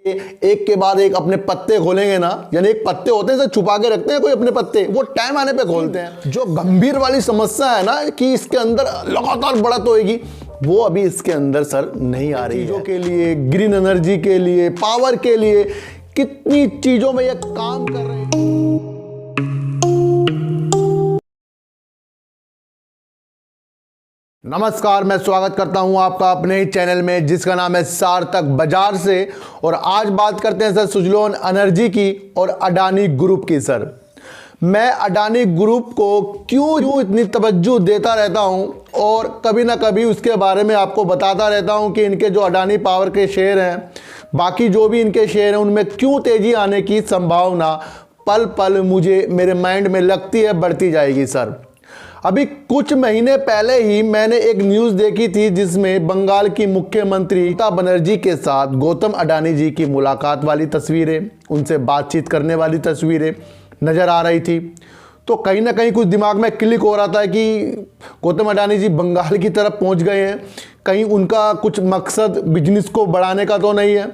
एक के बाद एक अपने पत्ते खोलेंगे ना, यानी एक पत्ते होते हैं सर छुपा के रखते हैं कोई अपने पत्ते, वो टाइम आने पे खोलते हैं। जो गंभीर वाली समस्या है ना कि इसके अंदर लगातार बढ़त होएगी, वो अभी इसके अंदर सर नहीं आ रही है। चीजों के लिए, ग्रीन एनर्जी के लिए, पावर के लिए, कितनी चीजों में ये काम कर रहे हैं। नमस्कार, मैं स्वागत करता हूं आपका अपने ही चैनल में जिसका नाम है सार्थक बाजार से। और आज बात करते हैं सर सुजलोन एनर्जी की और अडानी ग्रुप की। सर मैं अडानी ग्रुप को क्यों इतनी तवज्जो देता रहता हूं और कभी ना कभी उसके बारे में आपको बताता रहता हूं कि इनके जो अडानी पावर के शेयर हैं, बाकी जो भी इनके शेयर हैं, उनमें क्यों तेजी आने की संभावना पल पल मुझे मेरे माइंड में लगती है बढ़ती जाएगी। सर अभी कुछ महीने पहले ही मैंने एक न्यूज़ देखी थी जिसमें बंगाल की मुख्यमंत्री ममता बनर्जी के साथ गौतम अडानी जी की मुलाकात वाली तस्वीरें, उनसे बातचीत करने वाली तस्वीरें नज़र आ रही थी। तो कहीं ना कहीं कुछ दिमाग में क्लिक हो रहा था कि गौतम अडानी जी बंगाल की तरफ पहुंच गए हैं, कहीं उनका कुछ मकसद बिजनेस को बढ़ाने का तो नहीं है।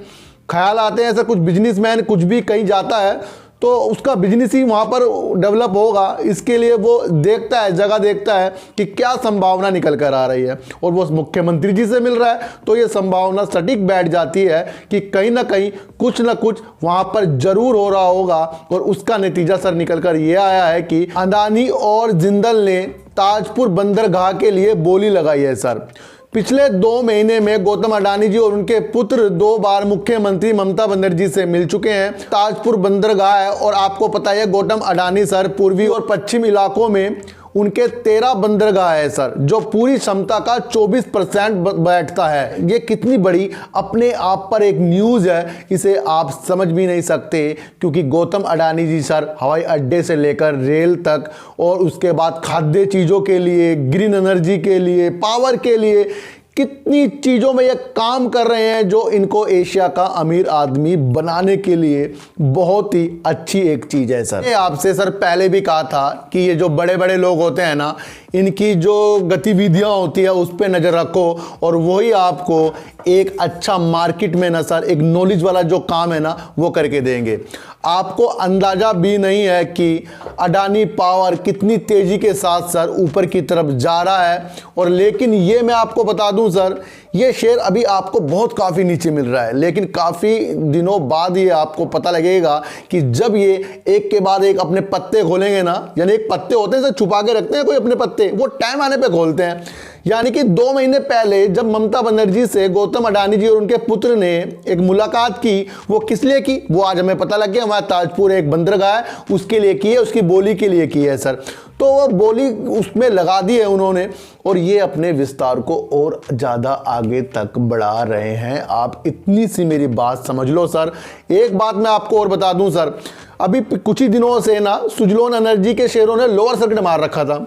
ख्याल आते हैं ऐसा कुछ बिजनेसमैन कुछ भी कहीं जाता है तो उसका बिजनेस ही वहाँ पर डेवलप होगा, इसके लिए वो देखता है, जगह देखता है कि क्या संभावना निकल कर आ रही है, और वो मुख्यमंत्री जी से मिल रहा है तो ये संभावना सटीक बैठ जाती है कि कहीं ना कहीं कुछ ना कुछ वहाँ पर जरूर हो रहा होगा। और उसका नतीजा सर निकल कर ये आया है कि अडानी और जिंदल ने ताजपुर बंदरगाह के लिए बोली लगाई है। सर पिछले 2 महीने में गौतम अडानी जी और उनके पुत्र 2 बार मुख्यमंत्री ममता बनर्जी से मिल चुके हैं। ताजपुर बंदरगाह है और आपको पता है गौतम अडानी सर पूर्वी और पश्चिम इलाकों में उनके 13 बंदरगाह है सर, जो पूरी क्षमता का 24% बैठता है। ये कितनी बड़ी अपने आप पर एक न्यूज़ है, इसे आप समझ भी नहीं सकते, क्योंकि गौतम अडानी जी सर हवाई अड्डे से लेकर रेल तक और उसके बाद खाद्य चीज़ों के लिए, ग्रीन एनर्जी के लिए, पावर के लिए, कितनी चीज़ों में ये काम कर रहे हैं जो इनको एशिया का अमीर आदमी बनाने के लिए बहुत ही अच्छी एक चीज़ है। सर आपसे सर पहले भी कहा था कि ये जो बड़े बड़े लोग होते हैं ना, इनकी जो गतिविधियां होती है उस पर नज़र रखो और वही आपको एक अच्छा मार्केट में ना सर एक नॉलेज वाला जो काम है ना वो करके देंगे। आपको अंदाज़ा भी नहीं है कि अडानी पावर कितनी तेज़ी के साथ सर ऊपर की तरफ जा रहा है। और लेकिन ये मैं आपको बता दूं सर, ये शेयर अभी आपको बहुत काफ़ी नीचे मिल रहा है, लेकिन काफ़ी दिनों बाद ये आपको पता लगेगा कि जब ये एक के बाद एक अपने पत्ते खोलेंगे ना, यानी एक पत्ते होते हैं सर छुपा के रखते हैं कोई अपने पत्ते, वो टाइम आने पे खोलते हैं। यानी कि 2 महीने पहले जब ममता बनर्जी से गौतम अडानी जी और उनके पुत्र ने एक मुलाकात की, वो किस लिए की वो आज हमें पता लग गया। हमारा ताजपुर एक बंदरगाह है उसके लिए की है, उसकी बोली के लिए की है सर। तो वो बोली उसमें लगा दी है उन्होंने और ये अपने विस्तार को और ज़्यादा आगे तक बढ़ा रहे हैं। आप इतनी सी मेरी बात समझ लो सर। एक बात मैं आपको और बता दूं सर, अभी कुछ ही दिनों से ना सुजलोन एनर्जी के शेयरों ने लोअर सर्किट मार रखा था।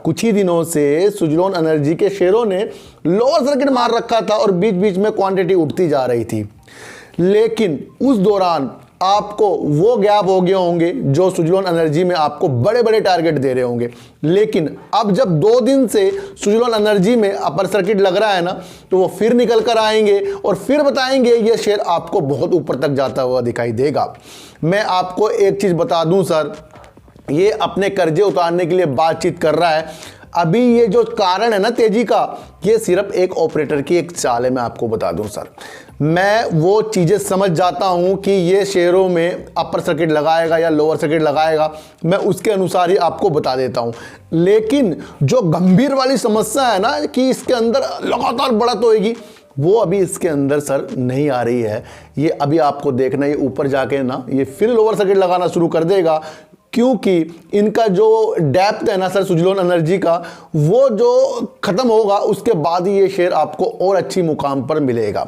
कुछ ही दिनों से सुजलोन एनर्जी के शेयरों ने लोअर सर्किट मार रखा था और बीच बीच में क्वांटिटी उठती जा रही थी, लेकिन उस दौरान आपको वो गैप हो गए होंगे जो सुजलोन एनर्जी में आपको बड़े बड़े टारगेट दे रहे होंगे। लेकिन अब जब 2 दिन से सुजलोन एनर्जी में अपर सर्किट लग रहा है ना, तो वो फिर निकल कर आएंगे और फिर बताएंगे ये शेयर आपको बहुत ऊपर तक जाता हुआ दिखाई देगा। मैं आपको एक चीज़ बता दूं सर, ये अपने कर्जे उतारने के लिए बातचीत कर रहा है। अभी ये जो कारण है ना तेजी का, ये सिर्फ एक ऑपरेटर की एक चाल है। मैं आपको बता दूं सर, मैं वो चीज़ें समझ जाता हूं कि ये शेयरों में अपर सर्किट लगाएगा या लोअर सर्किट लगाएगा, मैं उसके अनुसार ही आपको बता देता हूं। लेकिन जो गंभीर वाली समस्या है ना कि इसके अंदर लगातार बढ़त होएगी, वो अभी इसके अंदर सर नहीं आ रही है। ये अभी आपको देखना, ये ऊपर जाके ना ये फिर लोअर सर्किट लगाना शुरू कर देगा, क्योंकि इनका जो डेप्थ है ना सर सुजलोन एनर्जी का, वो जो खत्म होगा उसके बाद ही ये शेयर आपको और अच्छी मुकाम पर मिलेगा।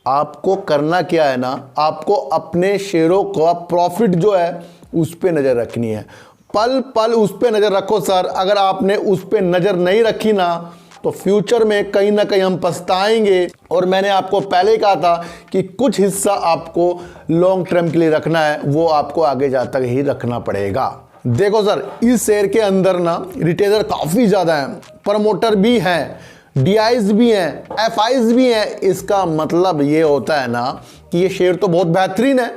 आपको करना क्या है ना, आपको अपने शेयरों का प्रॉफिट जो है उस पर नज़र रखनी है। पल पल उस पर नज़र रखो सर। अगर आपने उस पर नज़र नहीं रखी ना तो फ्यूचर में कहीं ना कहीं हम पछताएंगे। और मैंने आपको पहले ही कहा था कि कुछ हिस्सा आपको लॉन्ग टर्म के लिए रखना है, वो आपको आगे जाकर ही रखना पड़ेगा। देखो सर, इस शेयर के अंदर ना रिटेलर काफ़ी ज़्यादा हैं, प्रमोटर भी हैं, डीआईज भी हैं, एफआईज भी हैं। इसका मतलब ये होता है ना कि ये शेयर तो बहुत बेहतरीन है,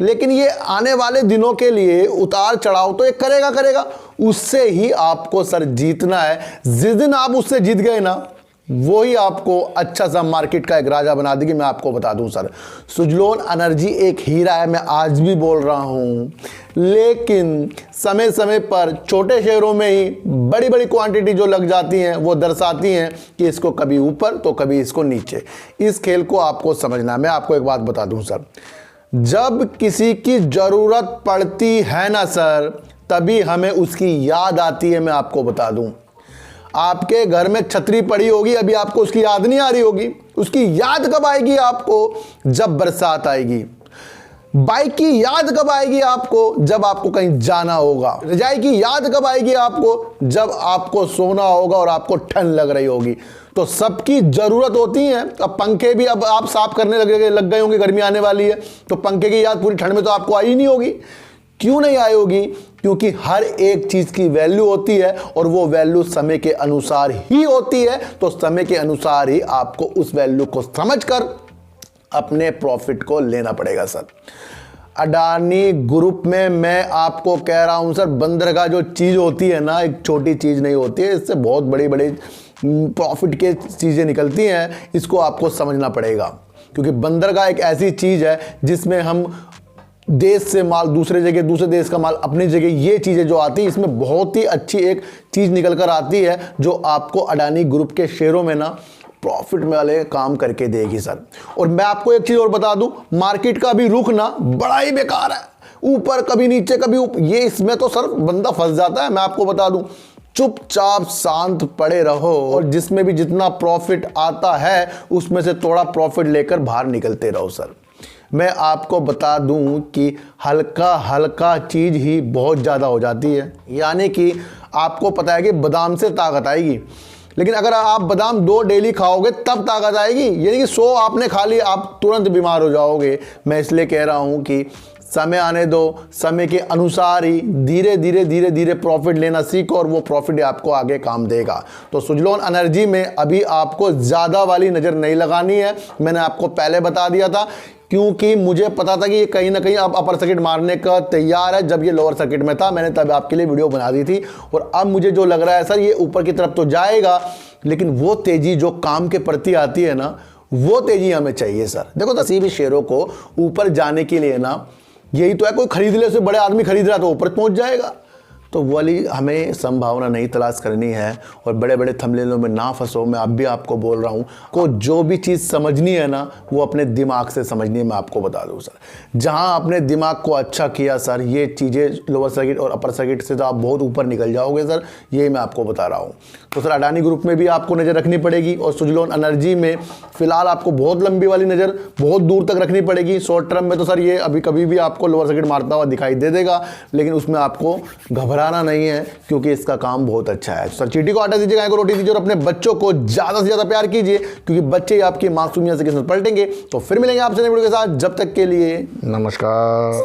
लेकिन ये आने वाले दिनों के लिए उतार चढ़ाव तो ये करेगा, उससे ही आपको सर जीतना है। जिस दिन आप उससे जीत गए ना, वो ही आपको अच्छा सा मार्केट का एक राजा बना देगी। मैं आपको बता दूं सर, सुजलोन एनर्जी एक हीरा है, मैं आज भी बोल रहा हूं, लेकिन समय समय पर छोटे शेयरों में ही बड़ी बड़ी क्वांटिटी जो लग जाती हैं वो दर्शाती हैं कि इसको कभी ऊपर तो कभी इसको नीचे। इस खेल को आपको समझना है। मैं आपको एक बात बता दूं सर, जब किसी की जरूरत पड़ती है ना सर, तभी हमें उसकी याद आती है। मैं आपको बता दूं, आपके घर में छतरी पड़ी होगी, अभी आपको उसकी याद नहीं आ रही होगी। उसकी याद कब आएगी आपको? जब बरसात आएगी। बाइक की याद कब आएगी आपको? जब आपको कहीं जाना होगा। रजाई की याद कब आएगी आपको? जब आपको सोना होगा और आपको ठंड लग रही होगी। तो सबकी जरूरत होती है। अब पंखे भी अब आप साफ करने लग गए होंगे, गर्मी आने वाली है, तो पंखे की याद पूरी ठंड में तो आपको आई नहीं होगी। क्यों नहीं आई होगी? क्योंकि हर एक चीज की वैल्यू होती है और वो वैल्यू समय के अनुसार ही होती है। तो समय के अनुसार ही आपको उस वैल्यू को समझकर अपने प्रॉफिट को लेना पड़ेगा सर। अडानी ग्रुप में मैं आपको कह रहा हूं सर, बंदरगाह जो चीज होती है ना, एक छोटी चीज नहीं होती है, इससे बहुत बड़ी बड़ी प्रॉफिट के चीजें निकलती हैं। इसको आपको समझना पड़ेगा, क्योंकि बंदरगाह एक ऐसी चीज है जिसमें हम देश से माल दूसरे जगह, दूसरे देश का माल अपनी जगह, ये चीज़ें जो आती है, इसमें बहुत ही अच्छी एक चीज़ निकल कर आती है जो आपको अडानी ग्रुप के शेयरों में ना प्रॉफिट वाले काम करके देगी सर। और मैं आपको एक चीज़ और बता दूं, मार्केट का भी रुख ना बड़ा ही बेकार है, ऊपर कभी नीचे कभी ऊपर, ये इसमें तो सर बंदा फंस जाता है। मैं आपको बता दूं, चुपचाप शांत पड़े रहो और जिसमें भी जितना प्रॉफिट आता है उसमें से थोड़ा प्रॉफिट लेकर बाहर निकलते रहो सर। मैं आपको बता दूं कि हल्का हल्का चीज़ ही बहुत ज़्यादा हो जाती है। यानी कि आपको पता है कि बादाम से ताकत आएगी, लेकिन अगर आप बादाम 2 डेली खाओगे तब ताकत आएगी। यानी कि 100 आपने खा ली, आप तुरंत बीमार हो जाओगे। मैं इसलिए कह रहा हूं कि समय आने दो, समय के अनुसार ही धीरे धीरे धीरे धीरे प्रॉफिट लेना सीखो और वो प्रॉफिट आपको आगे काम देगा। तो सुजलोन एनर्जी में अभी आपको ज़्यादा वाली नज़र नहीं लगानी है, मैंने आपको पहले बता दिया था, क्योंकि मुझे पता था कि ये कहीं ना कहीं अब अपर सर्किट मारने का तैयार है। जब ये लोअर सर्किट में था मैंने तब आपके लिए वीडियो बना दी थी, और अब मुझे जो लग रहा है सर, ये ऊपर की तरफ तो जाएगा, लेकिन वो तेज़ी जो काम के प्रति आती है ना, वो तेज़ी हमें चाहिए सर। देखो, किसी भी शेयरों को ऊपर जाने के लिए ना, यही तो है, कोई खरीद ले, उससे बड़े आदमी खरीद रहा तो ऊपर पहुंच जाएगा। तो वाली हमें संभावना नहीं तलाश करनी है और बड़े बड़े थंबनेलों में ना फंसो। मैं अब भी आपको बोल रहा हूँ, को जो भी चीज़ समझनी है ना, वो अपने दिमाग से समझनी है। मैं आपको बता दूँ सर, जहाँ आपने दिमाग को अच्छा किया सर, ये चीज़ें लोअर सर्किट और अपर सर्किट से तो आप बहुत ऊपर निकल जाओगे सर, यही मैं आपको बता रहा हूँ। तो सर अडानी ग्रुप में भी आपको नज़र रखनी पड़ेगी, और सुजलोन एनर्जी में फिलहाल आपको बहुत लंबी वाली नज़र बहुत दूर तक रखनी पड़ेगी। शॉर्ट टर्म में तो सर ये अभी कभी भी आपको लोअर सर्किट मारता हुआ दिखाई दे देगा, लेकिन उसमें आपको घबराना नहीं है, क्योंकि इसका काम बहुत अच्छा है। सर चींटी को आटा दीजिए, गाय को रोटी दीजिए, और अपने बच्चों को ज़्यादा से ज़्यादा प्यार कीजिए, क्योंकि बच्चे ही आपकी मासूमियत से किस्मत पलटेंगे। तो फिर मिलेंगे आपसे नए वीडियो के साथ, जब तक के लिए नमस्कार।